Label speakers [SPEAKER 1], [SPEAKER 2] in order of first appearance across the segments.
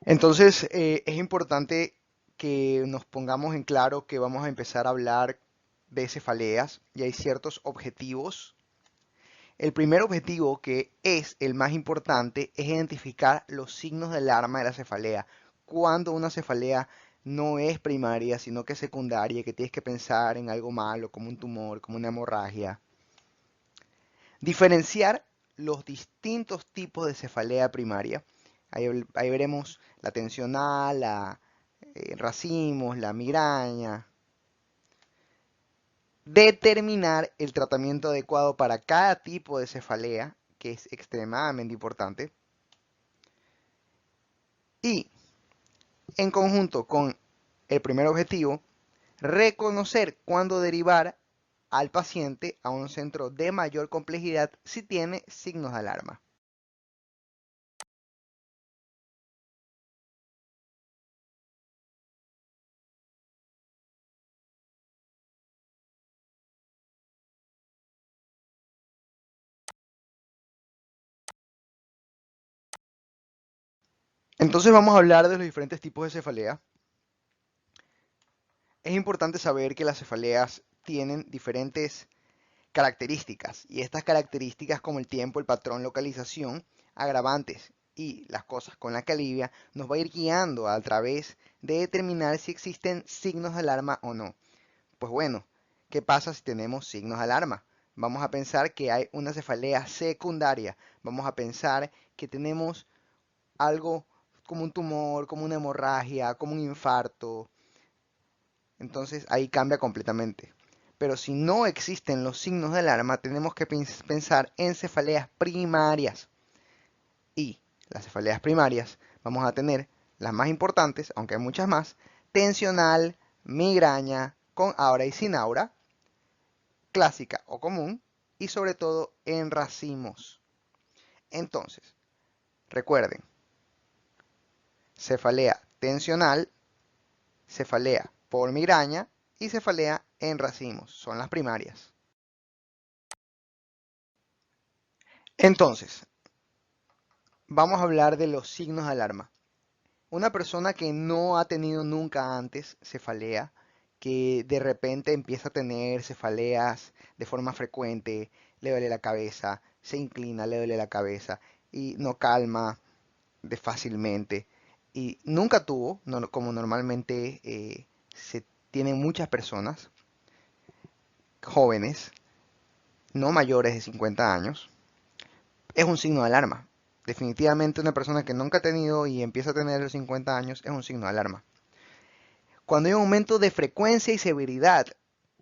[SPEAKER 1] Entonces, es importante que nos pongamos en claro que vamos a empezar a hablar de cefaleas y hay ciertos objetivos. El primer objetivo, que es el más importante, es identificar los signos de alarma de la cefalea. Cuando una cefalea no es primaria, sino que es secundaria, que tienes que pensar en algo malo, como un tumor, como una hemorragia. Diferenciar los distintos tipos de cefalea primaria. Ahí veremos la tensional, la racimos, la migraña. Determinar el tratamiento adecuado para cada tipo de cefalea, que es extremadamente importante. Y, en conjunto con el primer objetivo, reconocer cuándo derivar al paciente a un centro de mayor complejidad si tiene signos de alarma. Entonces vamos a hablar de los diferentes tipos de cefalea. Es importante saber que las cefaleas tienen diferentes características y estas características, como el tiempo, el patrón, localización, agravantes y las cosas con las que alivia, nos va a ir guiando a través de determinar si existen signos de alarma o no. Pues bueno, ¿qué pasa si tenemos signos de alarma? Vamos a pensar que hay una cefalea secundaria. Vamos a pensar que tenemos algo como un tumor, como una hemorragia, como un infarto. Entonces ahí cambia completamente. Pero si no existen los signos de alarma, tenemos que pensar en cefaleas primarias. Y las cefaleas primarias vamos a tener las más importantes, aunque hay muchas más: tensional, migraña, con aura y sin aura, clásica o común, y sobre todo en racimos. Entonces, recuerden: cefalea tensional, cefalea por migraña y cefalea en racimos. Son las primarias. Entonces, vamos a hablar de los signos de alarma. Una persona que no ha tenido nunca antes cefalea, que de repente empieza a tener cefaleas de forma frecuente, le duele la cabeza, se inclina, le duele la cabeza y no calma de fácilmente. Y nunca tuvo, como normalmente se tienen muchas personas jóvenes, no mayores de 50 años, es un signo de alarma. Definitivamente una persona que nunca ha tenido y empieza a tener los 50 años es un signo de alarma. Cuando hay un aumento de frecuencia y severidad,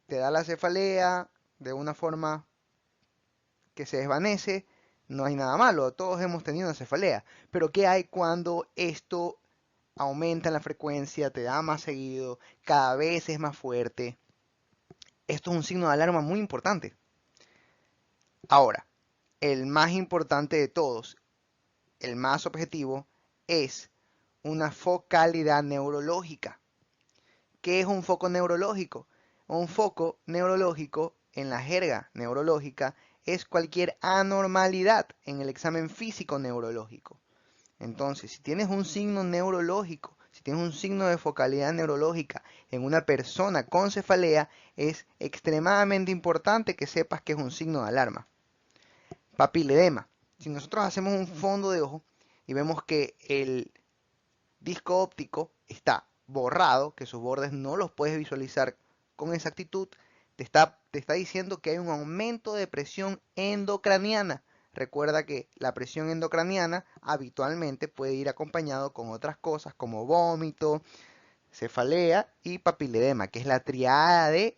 [SPEAKER 1] te da la cefalea de una forma que se desvanece, no hay nada malo, todos hemos tenido una cefalea. Pero ¿qué hay cuando esto aumenta en la frecuencia, te da más seguido, cada vez es más fuerte? Esto es un signo de alarma muy importante. Ahora, el más importante de todos, el más objetivo, es una focalidad neurológica. ¿Qué es un foco neurológico? Un foco neurológico, en la jerga neurológica, es cualquier anormalidad en el examen físico neurológico. Entonces, si tienes un signo neurológico, si tienes un signo de focalidad neurológica en una persona con cefalea, es extremadamente importante que sepas que es un signo de alarma. Papiledema. Si nosotros hacemos un fondo de ojo y vemos que el disco óptico está borrado, que sus bordes no los puedes visualizar con exactitud, te está diciendo que hay un aumento de presión endocraniana. Recuerda que la presión endocraniana habitualmente puede ir acompañado con otras cosas como vómito, cefalea y papiledema, que es la triada de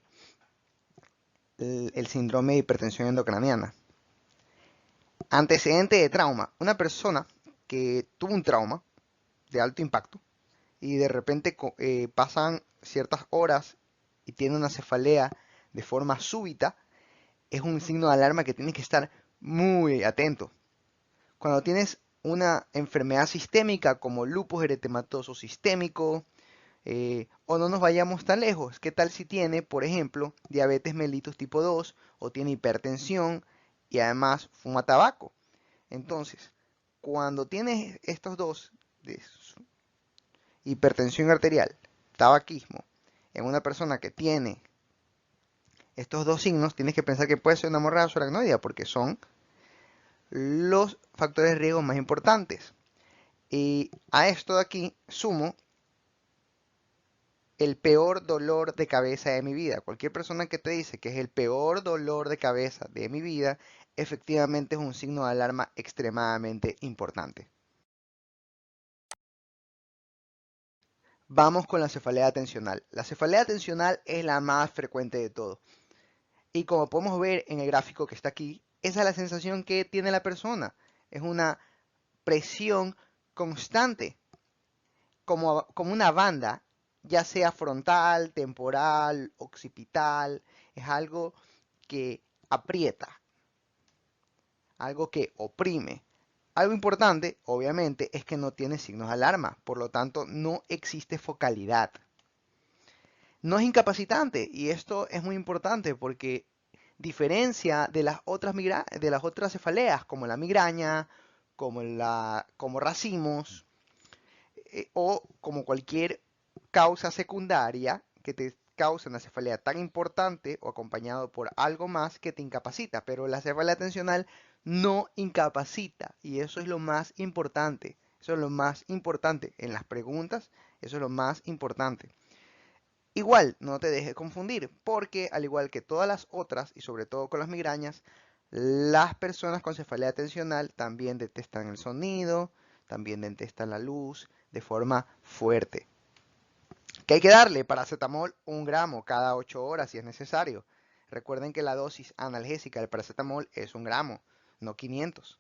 [SPEAKER 1] el síndrome de hipertensión endocraniana. Antecedente de trauma. Una persona que tuvo un trauma de alto impacto y de repente pasan ciertas horas y tiene una cefalea de forma súbita, es un signo de alarma que tienes que estar muy atento. Cuando tienes una enfermedad sistémica como lupus eritematoso sistémico, o no nos vayamos tan lejos, ¿qué tal si tiene, por ejemplo, diabetes mellitus tipo 2 o tiene hipertensión y además fuma tabaco? Entonces, cuando tienes estos dos hipertensión arterial, tabaquismo, en una persona que tiene estos dos signos, tienes que pensar que puede ser una hemorragia subaracnoidea porque son los factores de riesgo más importantes. Y a esto de aquí sumo el peor dolor de cabeza de mi vida. Cualquier persona que te dice que es el peor dolor de cabeza de mi vida, efectivamente es un signo de alarma extremadamente importante. Vamos con la cefalea atencional. La cefalea atencional es la más frecuente de todo. Y como podemos ver en el gráfico que está aquí, esa es la sensación que tiene la persona. Es una presión constante, como una banda, ya sea frontal, temporal, occipital. Es algo que aprieta, algo que oprime. Algo importante, obviamente, es que no tiene signos de alarma, por lo tanto no existe focalidad. No es incapacitante y esto es muy importante porque diferencia de las otras cefaleas como la migraña, como racimos o como cualquier causa secundaria que te causa una cefalea tan importante o acompañado por algo más que te incapacita, pero la cefalea tensional no incapacita y eso es lo más importante. Eso es lo más importante en las preguntas, eso es lo más importante. Igual, no te dejes confundir, porque al igual que todas las otras, y sobre todo con las migrañas, las personas con cefalea atencional también detectan el sonido, también detectan la luz de forma fuerte. ¿Qué hay que darle? Paracetamol 1 gramo cada 8 horas si es necesario. Recuerden que la dosis analgésica del paracetamol es 1 gramo, no 500.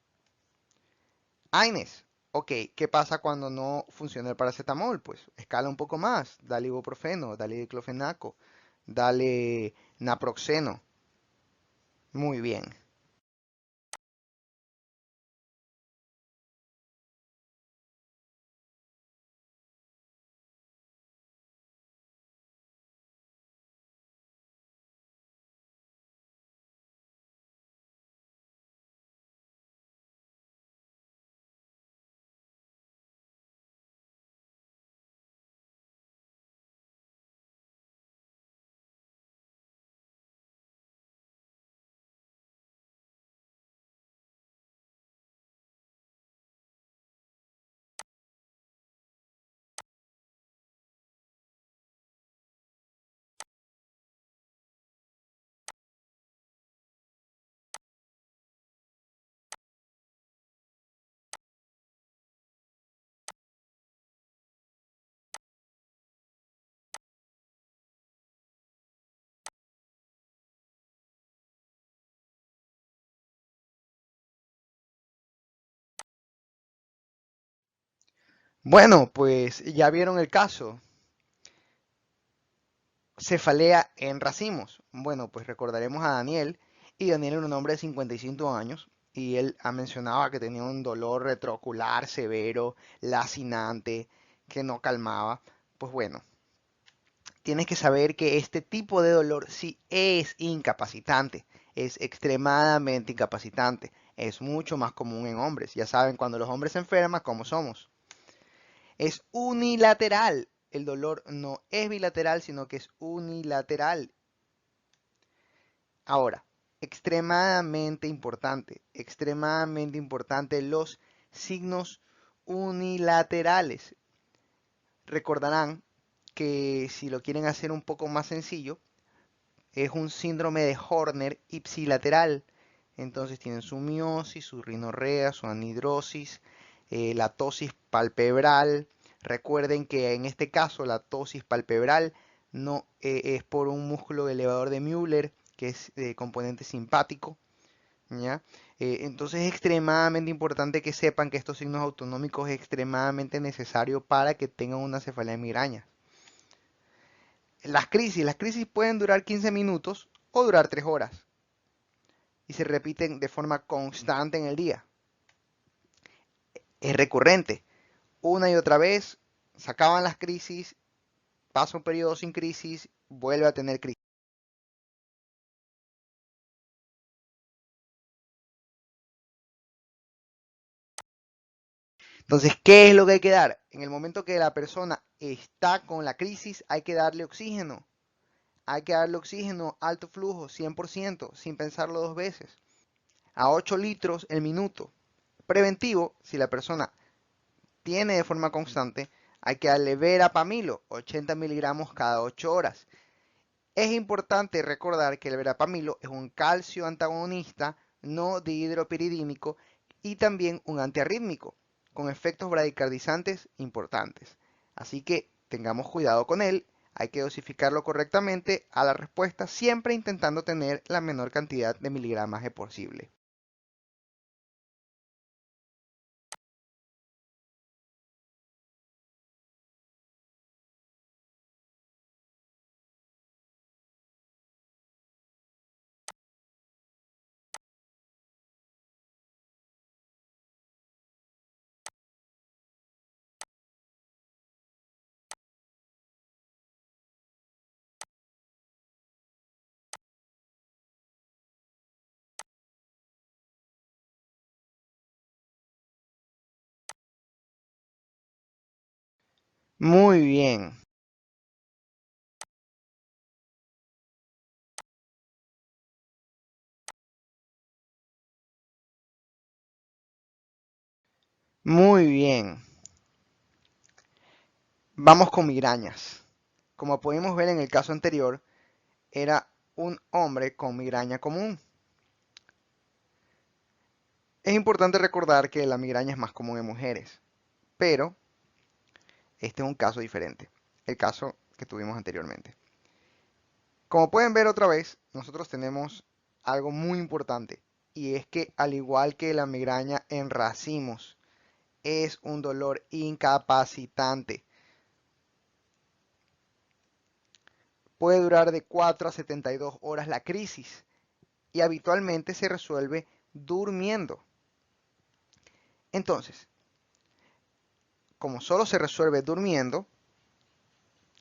[SPEAKER 1] AINES. Ok, ¿qué pasa cuando no funciona el paracetamol? Pues escala un poco más. Dale ibuprofeno, dale diclofenaco, dale naproxeno. Muy bien. Bueno, pues ya vieron el caso. Cefalea en racimos. Bueno, pues recordaremos a Daniel. Y Daniel era un hombre de 55 años. Y él mencionaba que tenía un dolor retroocular severo, lacinante, que no calmaba. Pues bueno, tienes que saber que este tipo de dolor sí es incapacitante, es extremadamente incapacitante, es mucho más común en hombres. Ya saben, cuando los hombres se enferman, ¿cómo somos? Es unilateral. El dolor no es bilateral, sino que es unilateral. Ahora, extremadamente importante los signos unilaterales. Recordarán que si lo quieren hacer un poco más sencillo, es un síndrome de Horner ipsilateral. Entonces tienen su miosis, su rinorrea, su anhidrosis, la tosis palpebral. Recuerden que en este caso la tosis palpebral no es por un músculo elevador de Müller, que es de componente simpático. ¿Ya? Entonces es extremadamente importante que sepan que estos signos autonómicos es extremadamente necesario para que tengan una cefalea de migraña. Las crisis pueden durar 15 minutos o durar 3 horas y se repiten de forma constante en el día. Es recurrente. Una y otra vez se acaban las crisis, pasa un periodo sin crisis, vuelve a tener crisis. Entonces, ¿qué es lo que hay que dar? En el momento que la persona está con la crisis, hay que darle oxígeno. Hay que darle oxígeno alto flujo, 100%, sin pensarlo dos veces, a 8 litros el minuto. Preventivo, si la persona tiene de forma constante, hay que darle verapamilo, 80 miligramos cada 8 horas. Es importante recordar que el verapamilo es un calcio antagonista no dihidropiridínico y también un antiarrítmico, con efectos bradicardizantes importantes. Así que tengamos cuidado con él, hay que dosificarlo correctamente a la respuesta, siempre intentando tener la menor cantidad de miligramaje posible. Muy bien, muy bien. Vamos con migrañas. Como pudimos ver en el caso anterior, era un hombre con migraña común. Es importante recordar que la migraña es más común en mujeres, pero este es un caso diferente, el caso que tuvimos anteriormente. Como pueden ver otra vez, nosotros tenemos algo muy importante, y es que al igual que la migraña en racimos, es un dolor incapacitante. Puede durar de 4 a 72 horas la crisis y habitualmente se resuelve durmiendo. Entonces, como solo se resuelve durmiendo,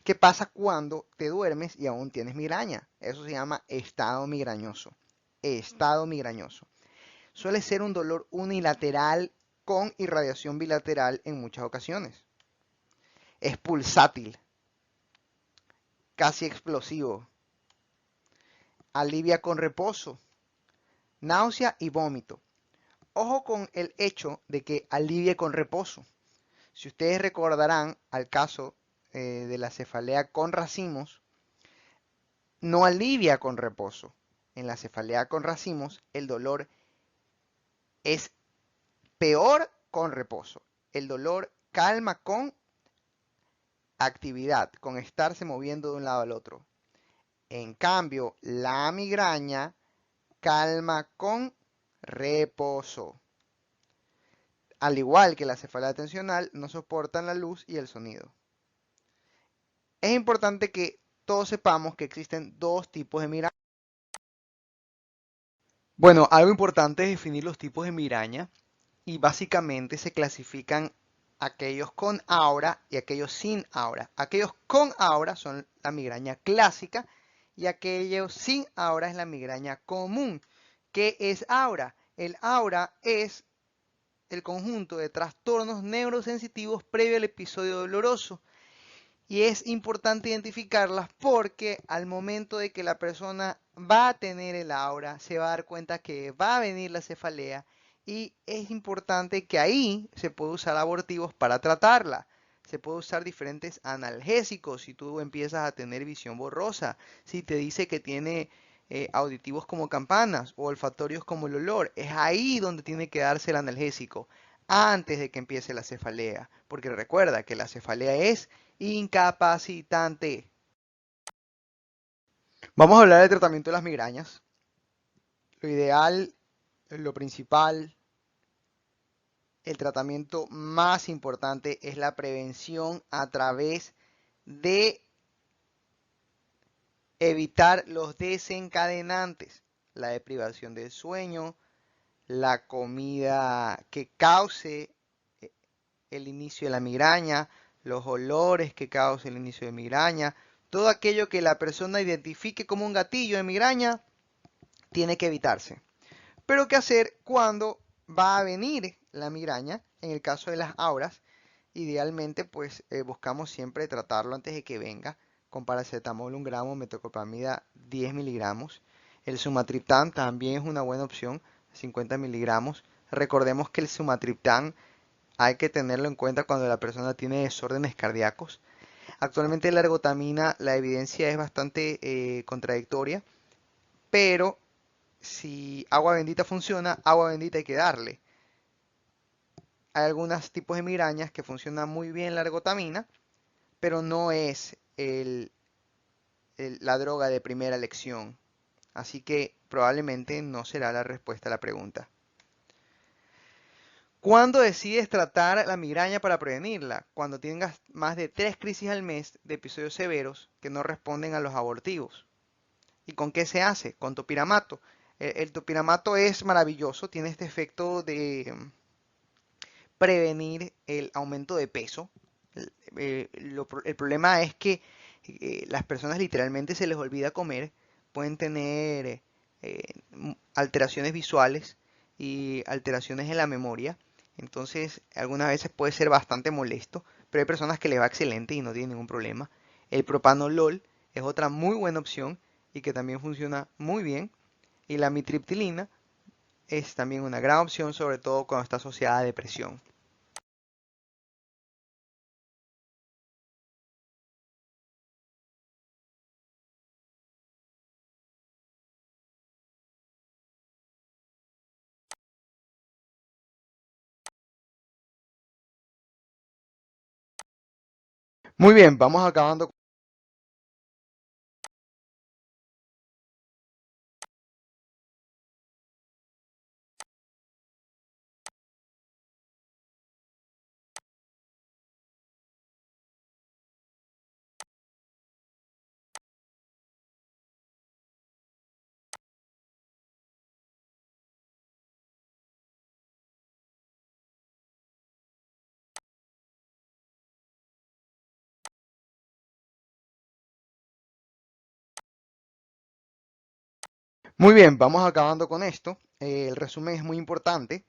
[SPEAKER 1] ¿qué pasa cuando te duermes y aún tienes migraña? Eso se llama estado migrañoso. Estado migrañoso. Suele ser un dolor unilateral con irradiación bilateral en muchas ocasiones. Es pulsátil, casi explosivo. Alivia con reposo, náusea y vómito. Ojo con el hecho de que alivie con reposo. Si ustedes recordarán al caso de la cefalea con racimos, no alivia con reposo. En la cefalea con racimos, el dolor es peor con reposo. El dolor calma con actividad, con estarse moviendo de un lado al otro. En cambio, la migraña calma con reposo. Al igual que la cefalea tensional, no soportan la luz y el sonido. Es importante que todos sepamos que existen dos tipos de migraña. Bueno, algo importante es definir los tipos de migraña y básicamente se clasifican aquellos con aura y aquellos sin aura. Aquellos con aura son la migraña clásica y aquellos sin aura es la migraña común. ¿Qué es aura? El aura es el conjunto de trastornos neurosensitivos previo al episodio doloroso. Y es importante identificarlas porque al momento de que la persona va a tener el aura, se va a dar cuenta que va a venir la cefalea y es importante que ahí se puede usar abortivos para tratarla. Se puede usar diferentes analgésicos si tú empiezas a tener visión borrosa, si te dice que tiene auditivos como campanas o olfatorios como el olor. Es ahí donde tiene que darse el analgésico antes de que empiece la cefalea, porque recuerda que la cefalea es incapacitante. Vamos a hablar del tratamiento de las migrañas. Lo ideal, lo principal, el tratamiento más importante es la prevención a través de evitar los desencadenantes, la deprivación del sueño, la comida que cause el inicio de la migraña, los olores que causen el inicio de migraña, todo aquello que la persona identifique como un gatillo de migraña tiene que evitarse. Pero ¿qué hacer cuando va a venir la migraña. En el caso de las auras, idealmente pues buscamos siempre tratarlo antes de que venga con paracetamol 1 gramo, metoclopramida 10 miligramos. El sumatriptán también es una buena opción, 50 miligramos. Recordemos que el sumatriptán hay que tenerlo en cuenta cuando la persona tiene desórdenes cardíacos. Actualmente la ergotamina, la evidencia es bastante contradictoria, pero si agua bendita funciona, agua bendita hay que darle. Hay algunos tipos de migrañas que funcionan muy bien la ergotamina, pero no es la droga de primera elección. Así que probablemente no será la respuesta a la pregunta. ¿Cuándo decides tratar la migraña para prevenirla? Cuando tengas más de 3 crisis al mes de episodios severos que no responden a los abortivos. ¿Y con qué se hace? Con topiramato. El topiramato es maravilloso, tiene este efecto de prevenir el aumento de peso. El problema es que las personas literalmente se les olvida comer, pueden tener alteraciones visuales y alteraciones en la memoria. Entonces, algunas veces puede ser bastante molesto, pero hay personas que les va excelente y no tienen ningún problema. El propanolol es otra muy buena opción y que también funciona muy bien. Y la mitriptilina es también una gran opción, sobre todo cuando está asociada a depresión. Muy bien, vamos acabando. Muy bien, vamos acabando con esto. El resumen es muy importante.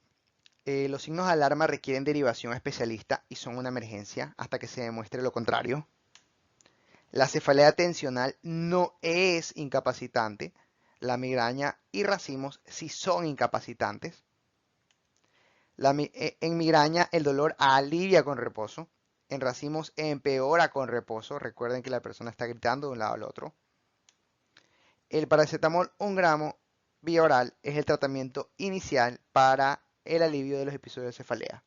[SPEAKER 1] Los signos de alarma requieren derivación a especialista y son una emergencia hasta que se demuestre lo contrario. La cefalea tensional no es incapacitante. La migraña y racimos sí son incapacitantes. En migraña el dolor alivia con reposo. En racimos empeora con reposo. Recuerden que la persona está gritando de un lado al otro. El paracetamol 1 gramo vía oral es el tratamiento inicial para el alivio de los episodios de cefalea.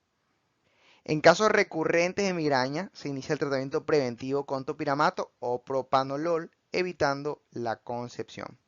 [SPEAKER 1] En casos recurrentes de migraña, se inicia el tratamiento preventivo con topiramato o propanolol, evitando la concepción.